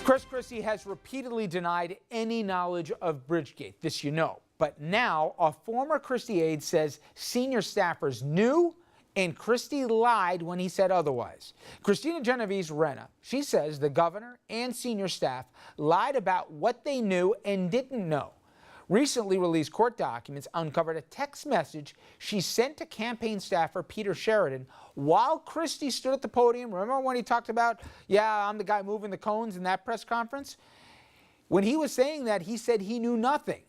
Christie has repeatedly denied any knowledge of Bridgegate. This you know. But now a former Christie aide says senior staffers knew and Christie lied when he said otherwise. Christina Genovese Renna, she says the governor and senior staff lied about what they knew and didn't know. Recently released court documents uncovered a text message she sent to campaign staffer Peter Sheridan while Christie stood at the podium. Remember when he talked about, yeah, I'm the guy moving the cones in that press conference? When he was saying that, he said he knew nothing.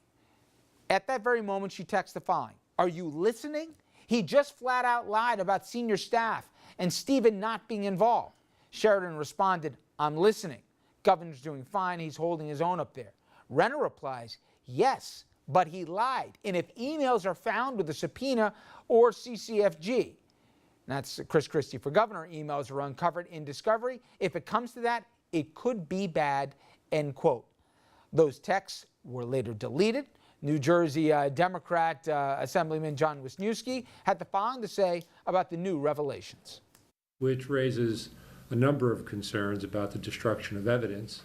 At that very moment, she texted the following: "Are you listening? He just flat out lied about senior staff and Stephen not being involved." Sheridan responded, "I'm listening. Governor's doing fine. He's holding his own up there." Renner replies, "Yes, but he lied. And if emails are found with a subpoena or CCFG," that's Chris Christie for governor, emails are uncovered in discovery. "If it comes to that, it could be bad," end quote. Those texts were later deleted. New Jersey Democrat Assemblyman John Wisniewski had the following to say about the new revelations. Which raises a number of concerns about the destruction of evidence.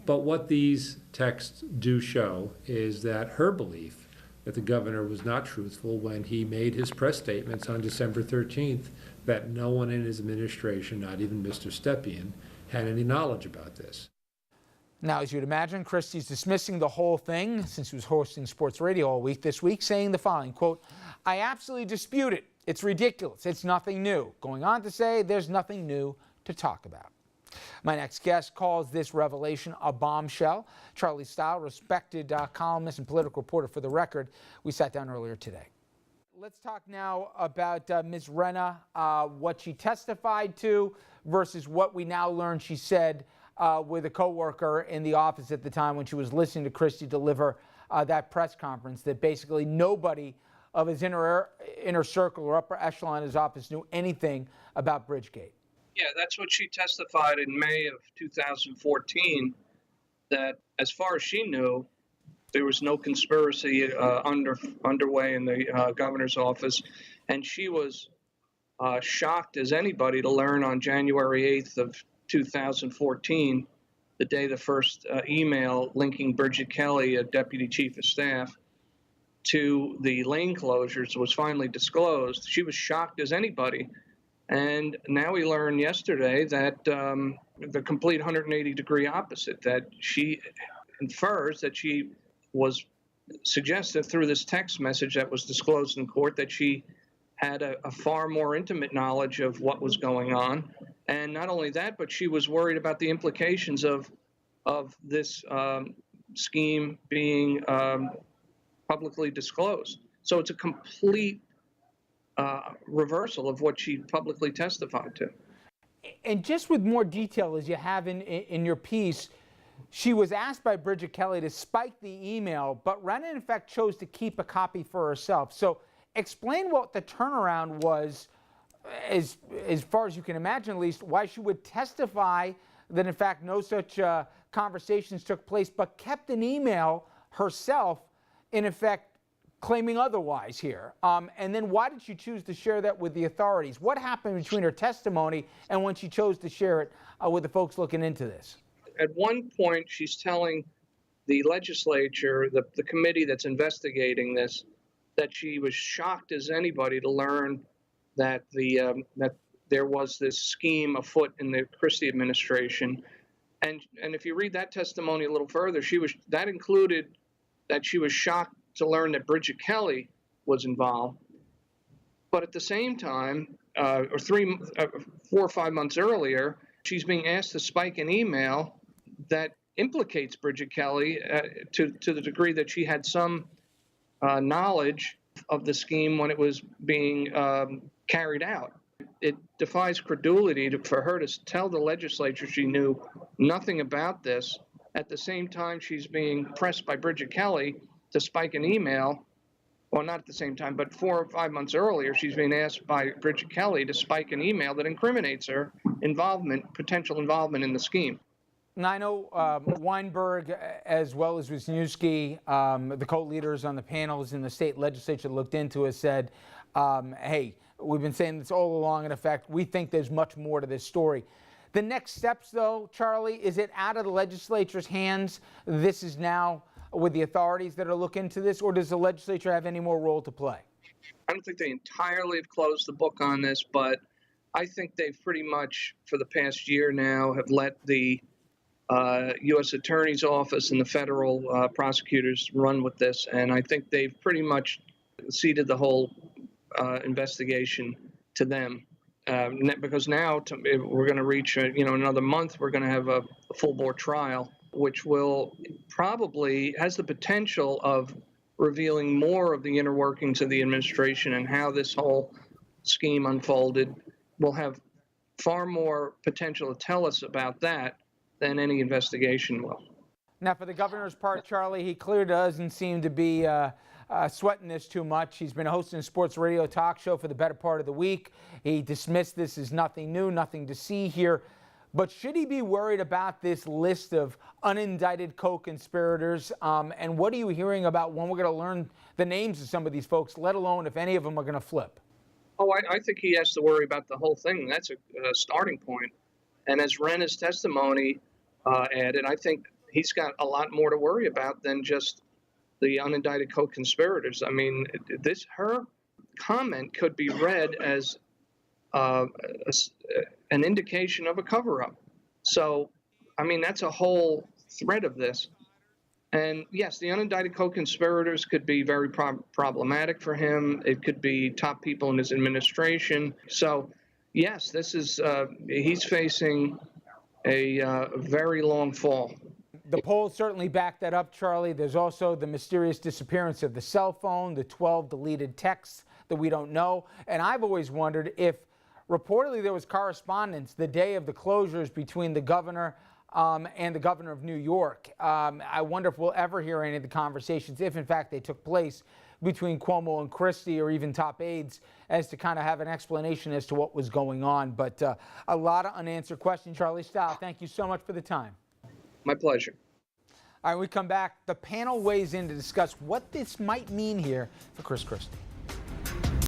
But what these texts do show is that her belief that the governor was not truthful when he made his press statements on December 13th, that no one in his administration, not even Mr. Stepien, had any knowledge about this. Now, as you'd imagine, Christie's dismissing the whole thing since he was hosting sports radio all week this week, saying the following, quote, "I absolutely dispute it. It's ridiculous. It's nothing new." Going on to say there's nothing new to talk about. My next guest calls this revelation a bombshell. Charlie Style, respected columnist and political reporter for The Record. We sat down earlier today. Let's talk now about Ms. Renna, what she testified to versus what we now learn she said with a coworker in the office at the time when she was listening to Christie deliver that press conference, that basically nobody of his inner circle or upper echelon in his office knew anything about Bridgegate. Yeah, that's what she testified in May of 2014, that as far as she knew, there was no conspiracy underway in the governor's office. And she was shocked as anybody to learn on January 8th of 2014, the day the first email linking Bridget Kelly, a deputy chief of staff, to the lane closures was finally disclosed. She was shocked as anybody. And now we learned yesterday that the complete 180-degree opposite, that she infers that she was suggested through this text message that was disclosed in court that she had a far more intimate knowledge of what was going on. And not only that, but she was worried about the implications of this scheme being publicly disclosed. So it's a complete reversal of what she publicly testified to. And just with more detail, as you have in your piece, she was asked by Bridget Kelly to spike the email, but Renna, in fact, chose to keep a copy for herself. So explain what the turnaround was, as far as you can imagine, at least, why she would testify that, in fact, no such conversations took place, but kept an email herself, in effect, claiming otherwise here. And then why did she choose to share that with the authorities? What happened between her testimony and when she chose to share it with the folks looking into this? At one point, she's telling the legislature, the committee that's investigating this, that she was shocked as anybody to learn that that there was this scheme afoot in the Christie administration. And if you read that testimony a little further, that included that she was shocked to learn that Bridget Kelly was involved. But at the same time, 4 or 5 months earlier, she's being asked to spike an email that implicates Bridget Kelly to the degree that she had some knowledge of the scheme when it was being carried out. It defies credulity for her to tell the legislature she knew nothing about this. At the same time, she's being pressed by Bridget Kelly to spike an email. Well, not at the same time, but 4 or 5 months earlier, she's being asked by Bridget Kelly to spike an email that incriminates her potential involvement in the scheme. Now, I know Weinberg, as well as Wisniewski, the co-leaders on the panels in the state legislature looked into it, said, hey, we've been saying this all along. In effect, we think there's much more to this story. The next steps, though, Charlie, is it out of the legislature's hands? This is now with the authorities that are looking into this, or does the legislature have any more role to play? I don't think they entirely have closed the book on this, but I think they've pretty much, for the past year now, have let the U.S. Attorney's Office and the federal prosecutors run with this, and I think they've pretty much ceded the whole investigation to them. Because now we're going to reach, another month, we're going to have a full bore trial, which will probably has the potential of revealing more of the inner workings of the administration and how this whole scheme unfolded. We'll have far more potential to tell us about that than any investigation will. Now, for the governor's part, Charlie, he clearly doesn't seem to be sweating this too much. He's been hosting a sports radio talk show for the better part of the week. He dismissed this as nothing new, nothing to see here. But should he be worried about this list of unindicted co-conspirators? And what are you hearing about when we're going to learn the names of some of these folks, let alone if any of them are going to flip? Oh, I think he has to worry about the whole thing. That's a starting point. And as Ren's testimony added, I think he's got a lot more to worry about than just the unindicted co-conspirators. I mean, her comment could be read as an indication of a cover-up. So, I mean, that's a whole thread of this. And yes, the unindicted co-conspirators could be very problematic for him. It could be top people in his administration. So, yes, this is he's facing a very long fall. The polls certainly back that up, Charlie. There's also the mysterious disappearance of the cell phone, the 12 deleted texts that we don't know. And I've always wondered if reportedly there was correspondence the day of the closures between the governor and the governor of New York. I wonder if we'll ever hear any of the conversations, if in fact they took place, between Cuomo and Christie or even top aides, as to kind of have an explanation as to what was going on. But a lot of unanswered questions. Charlie Style, thank you so much for the time. My pleasure. All right, when we come back, the panel weighs in to discuss what this might mean here for Chris Christie.